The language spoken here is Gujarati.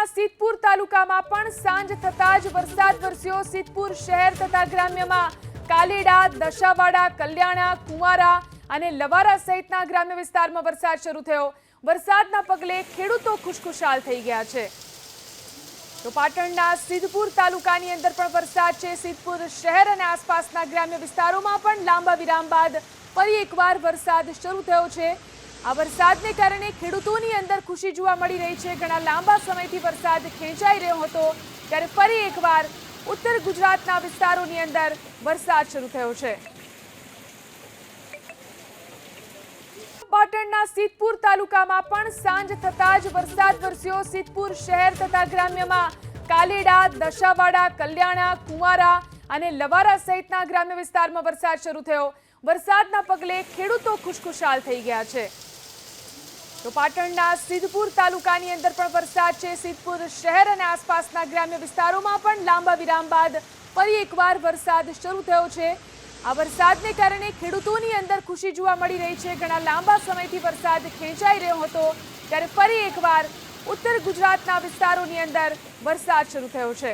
પાટણના સિદ્ધપુર તાલુકામાં પણ સાંજ થતા જ વરસાદ વરસ્યો। સિદ્ધપુર શહેર તથા ગ્રામ્યમાં કાલેડા, દશાવાડા, કલ્યાણા, કુંવારા અને લવારા સહિતના ગ્રામ્ય વિસ્તારમાં વરસાદ શરૂ થયો। વરસાદના પગલે ખેડૂતો ખુશખુશાલ થઈ ગયા છે। તો પાટણના સિદ્ધપુર તાલુકાની અંદર પણ વરસાદ છે। સિદ્ધપુર શહેર અને આસપાસના ગ્રામ્ય વિસ્તારોમાં પણ લાંબા વિરામ બાદ ફરી એકવાર વરસાદ શરૂ થયો છે। આ વરસાદને કારણે ખેડૂતોની અંદર ખુશી જોવા મળી રહી છે। ઘણા લાંબા સમયથી વરસાદ ખેંચાઈ રહ્યો હતો, ત્યારે ફરી એકવાર ઉત્તર ગુજરાતના વિસ્તારોની અંદર વરસાદ શરૂ થયો છે। પાટણના સિદ્ધપુર તાલુકામાં પણ સાંજ થતા જ વરસાદ વરસ્યો। સિદ્ધપુર શહેર તથા ગ્રામ્યમાં કાલેડા, દશાવાડા, કલ્યાણા, કુંવારા અને લવારા સહિતના ગ્રામ્ય વિસ્તારમાં વરસાદ શરૂ થયો। વરસાદના પગલે ખેડૂતો ખુશખુશાલ થઈ ગયા છે। તો પાટણના સિદ્ધપુર તાલુકાની અંદર પણ વરસાદ છે। સિદ્ધપુર શહેર અને આસપાસના ગ્રામ્ય વિસ્તારોમાં પણ લાંબા વિરામ બાદ ફરી એકવાર વરસાદ શરૂ થયો છે। આ વરસાદને કારણે ખેડૂતોની અંદર ખુશી જોવા મળી રહી છે। ઘણા લાંબા સમયથી વરસાદ ખેંચાઈ રહ્યો હતો, ત્યારે ફરી એકવાર ઉત્તર ગુજરાતના વિસ્તારોની અંદર વરસાદ શરૂ થયો છે।